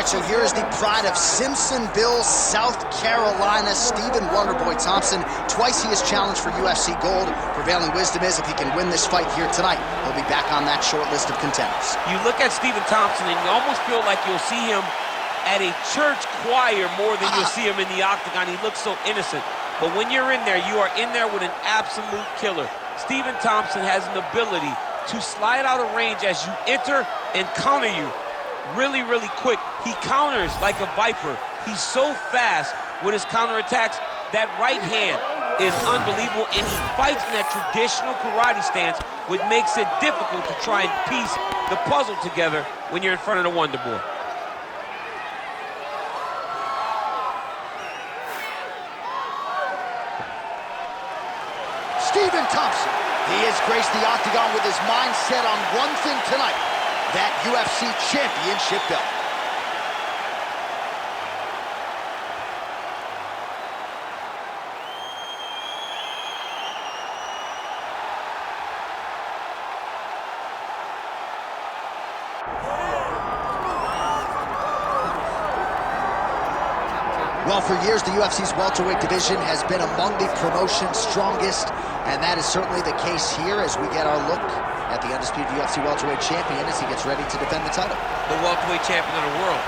right, so here's the pride of Simpsonville, South Carolina, Stephen Wonderboy Thompson. Twice he has challenged for UFC gold. Prevailing wisdom is if he can win this fight here tonight, he'll be back on that short list of contenders. You look at Stephen Thompson and you almost feel like you'll see him at a church choir more than you'll see him in the octagon. He looks so innocent. But when you're in there, you are in there with an absolute killer. Stephen Thompson has an ability to slide out of range as you enter and counter you really, really quick. He counters like a viper. He's so fast with his counterattacks. That right hand is unbelievable, and he fights in that traditional karate stance, which makes it difficult to try and piece the puzzle together when you're in front of the Wonder Boy. Stephen Thompson, he has graced the octagon with his mind set on one thing tonight, that UFC championship belt. Well, for years, the UFC's welterweight division has been among the promotion's strongest, and that is certainly the case here as we get our look at the undisputed UFC welterweight champion as he gets ready to defend the title. The welterweight champion of the world.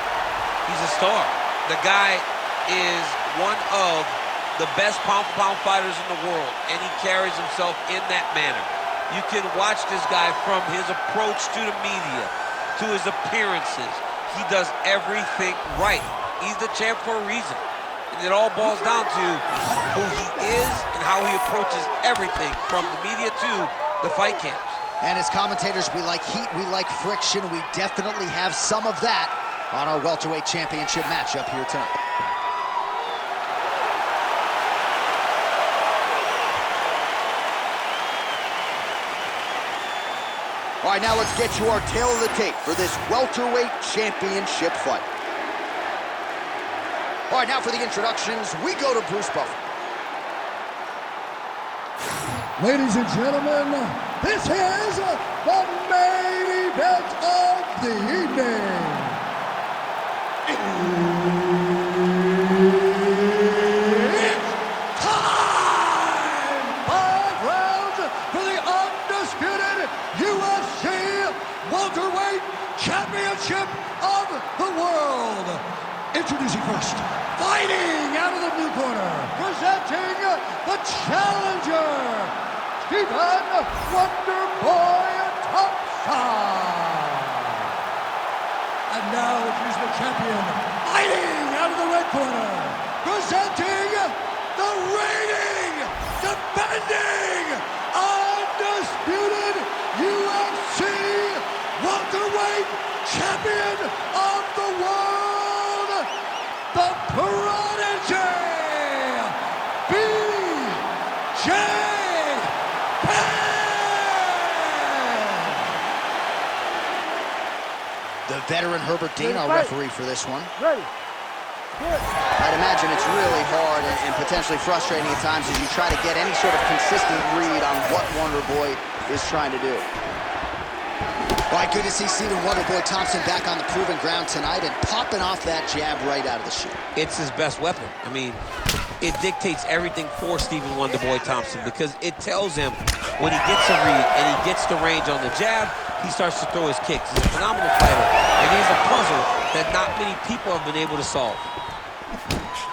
He's a star. The guy is one of the best pound-for-pound fighters in the world, and he carries himself in that manner. You can watch this guy from his approach to the media, to his appearances. He does everything right. He's the champ for a reason. And it all boils down to who he is and how he approaches everything from the media to the fight camps. And as commentators, we like heat, we like friction. We definitely have some of that on our welterweight championship matchup here tonight. All right, now let's get you our tail of the tape for this welterweight championship fight. All right, now for the introductions, we go to Bruce Buffer. Ladies and gentlemen, this is the main event of the evening. It's time! 5 rounds for the undisputed UFC welterweight championship of the world. Introducing first, fighting out of the blue corner, presenting the challenger, Stephen Wonderboy Thompson. And now here's the champion, fighting out of the red corner, presenting the reigning, defending, undisputed UFC welterweight champion of the world, the Prodigy, B.J. The veteran Herbert Dean, our referee for this one. Ready. I'd imagine it's really hard and potentially frustrating at times as you try to get any sort of consistent read on what Wonderboy is trying to do. All right, good to see Stephen Wonderboy Thompson back on the proven ground tonight and popping off that jab right out of the chute. It's his best weapon. I mean, it dictates everything for Stephen Wonderboy Thompson because it tells him when he gets a read and he gets the range on the jab, he starts to throw his kicks. He's a phenomenal fighter, and he's a puzzle that not many people have been able to solve.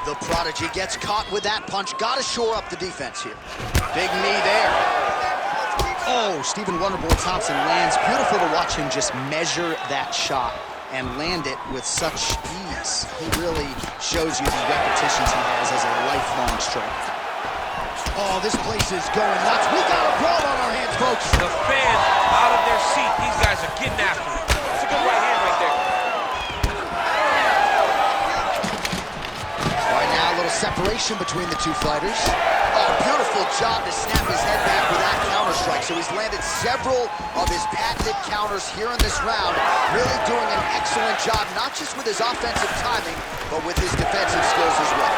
The Prodigy gets caught with that punch. Got to shore up the defense here. Big knee there. Oh, Stephen Wonderboy Thompson lands. Beautiful to watch him just measure that shot and land it with such ease. He really shows you the repetitions he has as a lifelong striker. Oh, this place is going nuts. We got a brawl on our hands, folks. The fans out of their seat. These guys are getting after it. That's a good right hand right there. All right, now a little separation between the two fighters. Oh, beautiful job to snap his head back with that counter strike. So he's landed several of his patented counters here in this round. Really doing an excellent job, not just with his offensive timing, but with his defensive skills as well.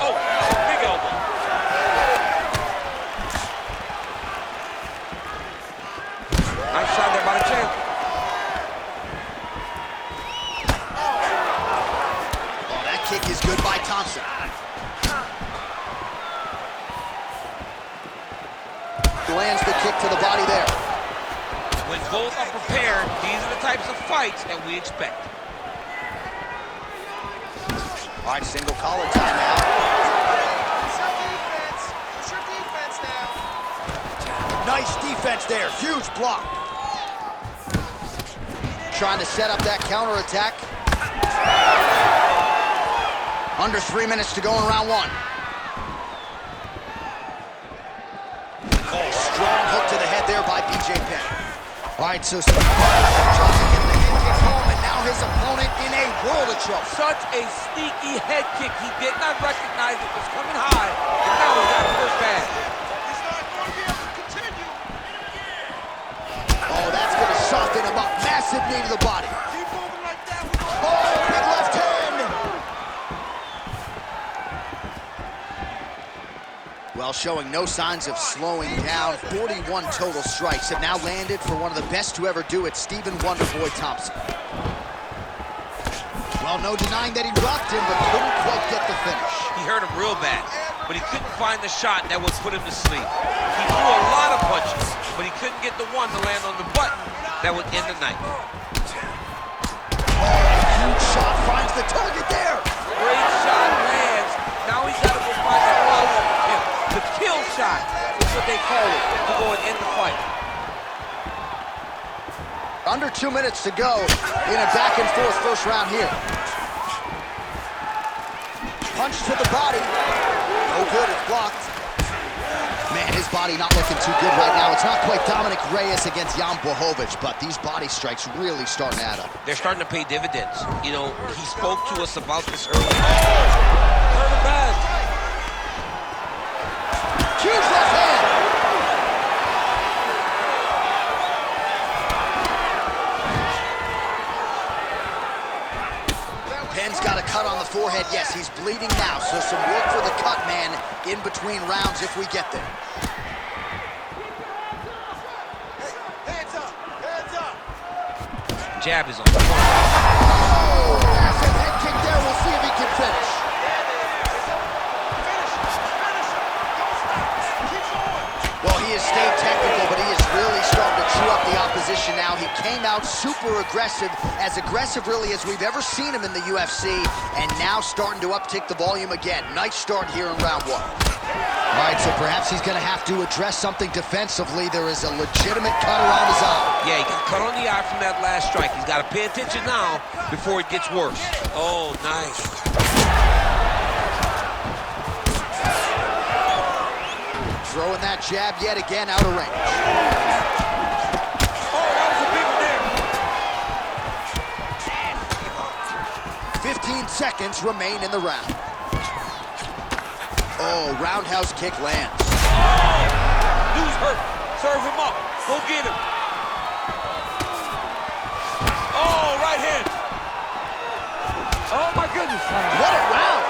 Oh, big elbow. Nice shot there by the champ. kick is good by Thompson. Lands the kick to the body there. When both are prepared, these are the types of fights that we expect. All right, single collar timeout. Nice defense there, huge block. Trying to set up that counterattack. Under 3 minutes to go in round one. Oh, strong hook to the head there by BJ Penn. All right, so trying to get the head kick home, and now his opponent in a world of trouble. Such a sneaky head kick. He did not recognize it was coming high, and now he got a first bad. Oh, that's going to soften him up. Massive knee to the body. Oh, big left hand. Well, showing no signs of slowing down. 41 total strikes have now landed for one of the best to ever do it, Stephen Wonderboy Thompson. Well, no denying that he rocked him, but couldn't quite get the finish. He hurt him real bad, but he couldn't find the shot that would put him to sleep. He threw a lot of punches, but he couldn't get the one to land on the button that would end the night. Huge shot finds the target there. Great shot lands. Now he's got to go find that follow-up kill. The kill shot is what they call it, to go and end the fight. Under 2 minutes to go in a back-and-forth first round here. Punch to the body. No good, it's blocked. Man, his body not looking too good right now. It's not quite Dominic Reyes against Jan Blachowicz, but these body strikes really starting to add up. They're starting to pay dividends. You know, he spoke to us about this earlier. Hurt him bad. Huge left hand. Penn's got a cut on the forehead. Yes, he's bleeding now, so some work for the cut man in between rounds if we get there. Hands up! Hands up! Jab is on the corner. Oh, massive head kick there. We'll see if he can finish. Well, he has stayed technical, but he is really starting to chew up the opposition now. He came out super aggressive really as we've ever seen him in the UFC, and now starting to uptick the volume again. Nice start here in round one. All right, so perhaps he's going to have to address something defensively. There is a legitimate cut around his eye. Yeah, he got cut on the eye from that last strike. He's got to pay attention now before it gets worse. Oh, nice. Throwing that jab yet again out of range. Oh, that was a big one there. 15 seconds remain in the round. Oh, roundhouse kick lands. Dude's hurt. Serve him up. Go get him. Oh, right hand. Oh, my goodness. What a round.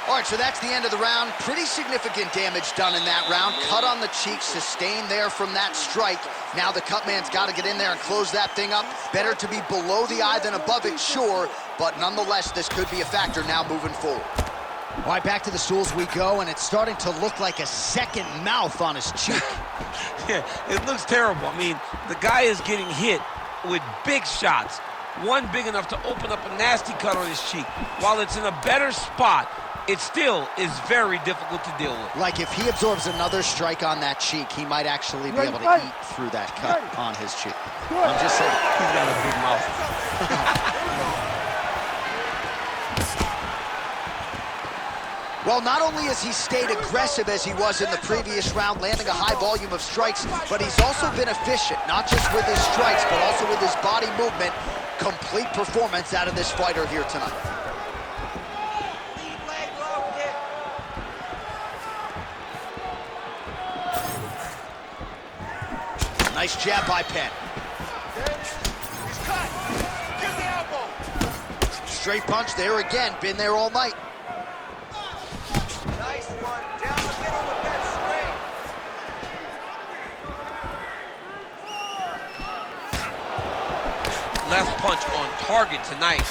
All right, so that's the end of the round. Pretty significant damage done in that round. Cut on the cheek, sustained there from that strike. Now the cut man's got to get in there and close that thing up. Better to be below the eye than above it, sure, but nonetheless, this could be a factor now moving forward. All right, back to the stools we go, and it's starting to look like a second mouth on his cheek. Yeah, it looks terrible. I mean, the guy is getting hit with big shots. One big enough to open up a nasty cut on his cheek. While it's in a better spot, it still is very difficult to deal with. Like if he absorbs another strike on that cheek, he might actually be able to eat through that cut on his cheek. I'm just saying. He's got a big mouth. Well, not only has he stayed aggressive as he was in the previous round, landing a high volume of strikes, but he's also been efficient, not just with his strikes, but also with his body movement. Complete performance out of this fighter here tonight. Nice jab by Penn. He's cut. Get the elbow. Straight punch there again. Been there all night. Nice one. Down the middle with that straight. left punch on target tonight.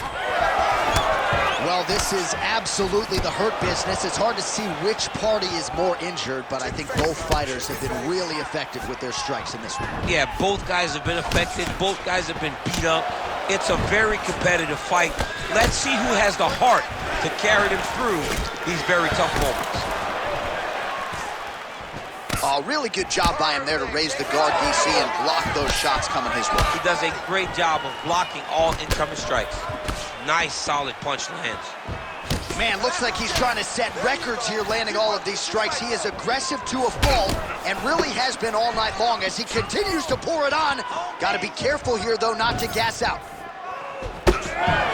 Well, this is absolutely the hurt business. It's hard to see which party is more injured, but I think both fighters have been really effective with their strikes in this one. Yeah, both guys have been affected. Both guys have been beat up. It's a very competitive fight. Let's see who has the heart to carry them through these very tough moments. Oh, really good job by him there to raise the guard, DC, and block those shots coming his way. He does a great job of blocking all incoming strikes. Nice, solid punch lands. Man, looks like he's trying to set records here, landing all of these strikes. He is aggressive to a fault and really has been all night long as he continues to pour it on. Got to be careful here, though, not to gas out.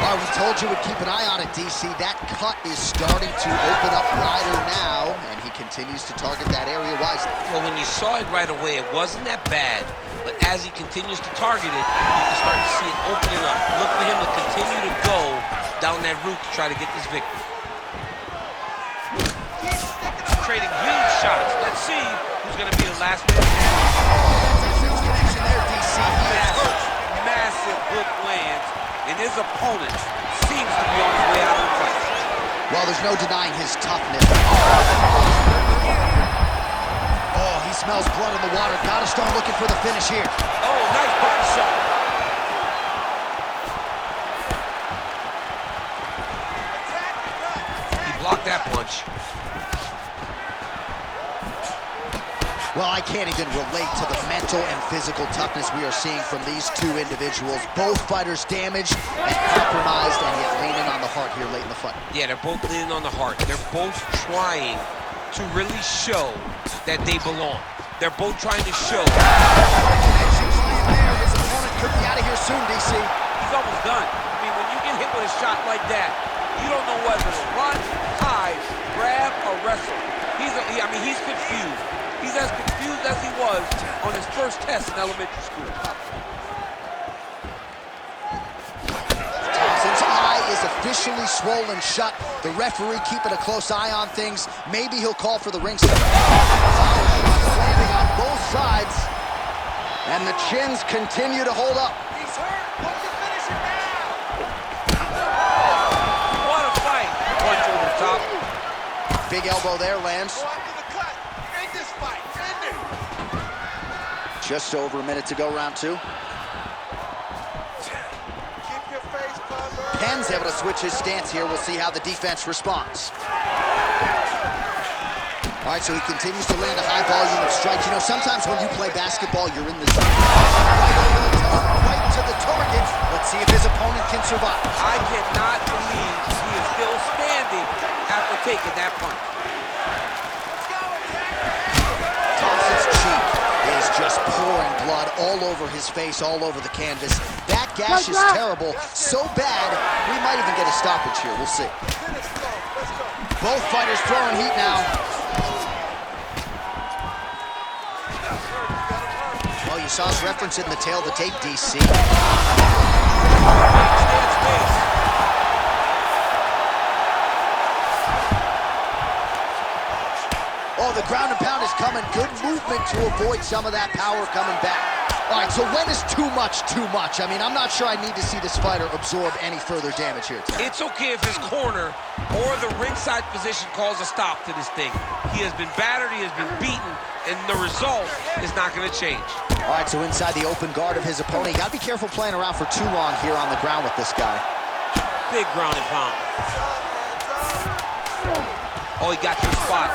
Oh, we told you we'd keep an eye on it, DC. That cut is starting to open up wider now, and he continues to target that area wisely. Well, when you saw it right away, it wasn't that bad. But as he continues to target it, you can start to see it opening up. Look for him to continue to go down that route to try to get this victory. Trading huge shots. Let's see who's going to be the last man. That's a huge connection there, DC. Massive hook lands, and his opponent seems to be on his way out of the fight. Well, there's no denying his toughness. Oh, he smells blood in the water. Gotta start looking for the finish here. Oh, nice body shot. He blocked that punch. Well, I can't even relate to the mental and physical toughness we are seeing from these two individuals. Both fighters damaged and compromised, and yet leaning on the heart here late in the fight. Yeah, they're both leaning on the heart. They're both trying to really show that they belong. They're both trying to show. His opponent could be out of here soon, DC. He's almost done. I mean, when you get hit with a shot like that, you don't know whether to run, hide, grab, or wrestle. He's confused. He's as confused as he was on his first test in elementary school. Thompson's eye is officially swollen shut. The referee keeping a close eye on things. Maybe he'll call for the ring stop. Landing on both sides. And the chins continue to hold up. He's hurt. Look to finish it now. What a fight. Punch over the top. Big elbow there lands. Go after the cut. End this fight. End it. Just over a minute to go, round two. Keep your face covered. Penn's able to switch his stance here. We'll see how the defense responds. All right, so he continues to land a high volume of strikes. You know, sometimes when you play basketball, you're in the zone. Right over the top, right to the target. Let's see if his opponent can survive. I cannot believe he is still standing after taking that punch. Thompson's cheek is just pouring blood all over his face, all over the canvas. That gash is terrible, so bad, we might even get a stoppage here. We'll see. Let's go. Let's go. Both fighters throwing heat now. Oh, you saw us referencing the tail of the tape, DC. Oh, the ground and pound is coming. Good movement to avoid some of that power coming back. All right, so when is too much too much? I mean, I'm not sure I need to see this fighter absorb any further damage here today. It's okay if his corner or the ringside position calls a stop to this thing. He has been battered, he has been beaten, and the result is not going to change. All right, so inside the open guard of his opponent. You got to be careful playing around for too long here on the ground with this guy. Big ground and pound. Oh, he got to the spot.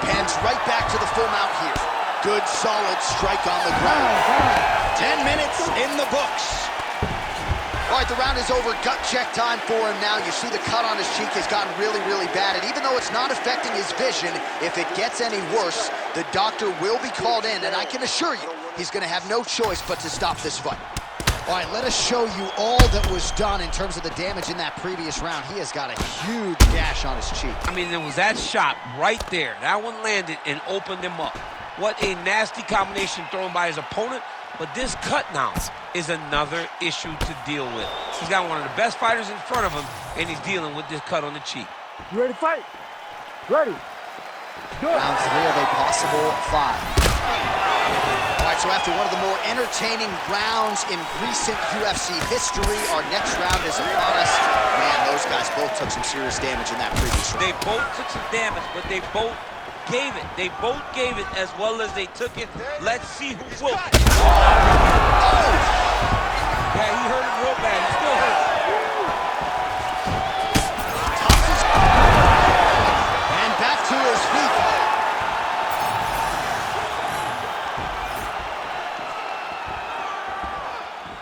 Penn's right back to the full mount here. Good, solid strike on the ground. 10 minutes in the books. All right, the round is over. Gut check time for him now. You see the cut on his cheek has gotten really, really bad. And even though it's not affecting his vision, if it gets any worse, the doctor will be called in. And I can assure you, he's going to have no choice but to stop this fight. All right, let us show you all that was done in terms of the damage in that previous round. He has got a huge gash on his cheek. I mean, there was that shot right there. That one landed and opened him up. What a nasty combination thrown by his opponent. But this cut now is another issue to deal with. He's got one of the best fighters in front of him, and he's dealing with this cut on the cheek. You ready to fight? Ready. Good. Round 3 of a possible 5. All right, so after one of the more entertaining rounds in recent UFC history, our next round is upon us. Man, those guys both took some serious damage in that previous round. They both took some damage, but they both gave it. They both gave it as well as they took it. Let's see who will. Oh! Yeah, he hurt him real bad. He still hurt. Thompson's... And back to his feet.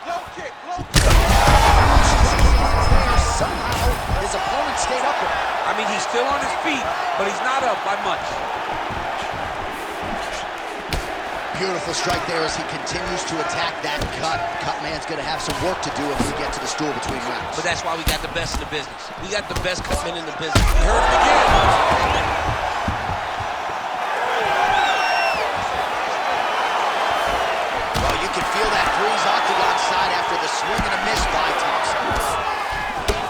Low kick, low kick. Somehow, his opponent stayed up with him. I mean, he's still on his feet, but he's not up by much. Beautiful strike there as he continues to attack that cut. Cut man's going to have some work to do if we get to the stool between rounds. But that's why we got the best in the business. We got the best cut men in the business. We heard him again. Well, you can feel that breeze octagon side after the swing and a miss by Thompson.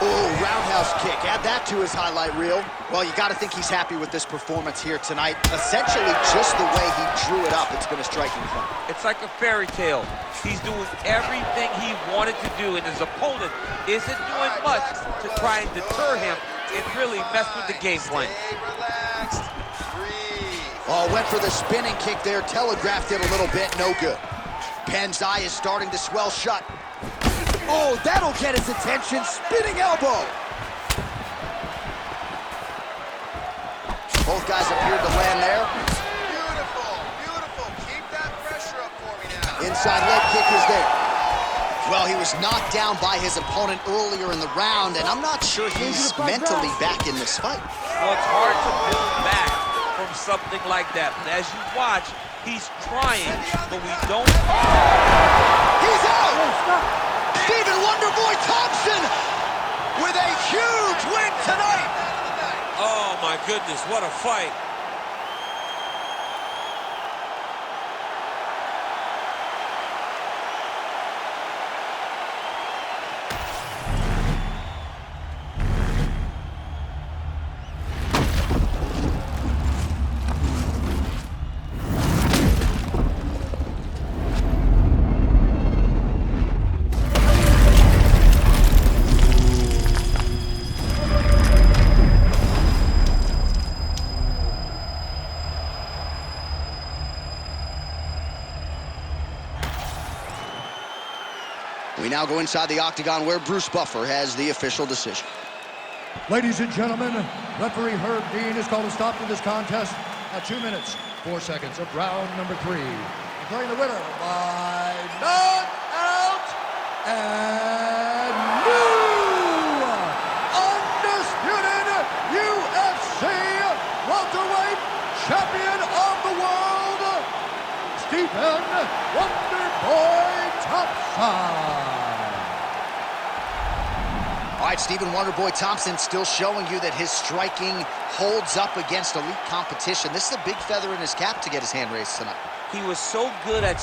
Oh, roundhouse kick. Add that to his highlight reel. Well, you got to think he's happy with this performance here tonight. Essentially, just the way he drew it up, it's been a striking point. It's like a fairy tale. He's doing everything he wanted to do, and his opponent isn't doing much to try and deter him and really mess with the game plan. Stay relaxed. Breathe. Oh, went for the spinning kick there, telegraphed it a little bit, no good. Penn's eye is starting to swell shut. Oh, that'll get his attention, spinning elbow. Both guys appeared to land there. Beautiful, beautiful. Keep that pressure up for me now. Inside leg kick is there. Well, he was knocked down by his opponent earlier in the round, and I'm not sure he's mentally back in this fight. Well, it's hard to build back from something like that. But as you watch, he's trying, but we don't... He's out! Stephen Wonderboy Thompson with a huge win tonight! Oh, my goodness, what a fight. We now go inside the octagon where Bruce Buffer has the official decision. Ladies and gentlemen, referee Herb Dean has called a stop to this contest at 2 minutes, 4 seconds of round number 3. Declaring the winner by knockout and new undisputed UFC welterweight champion of the world, Stephen Wonderboy Thompson. All right, Stephen Wonderboy Thompson still showing you that his striking holds up against elite competition. This is a big feather in his cap to get his hand raised tonight. He was so good at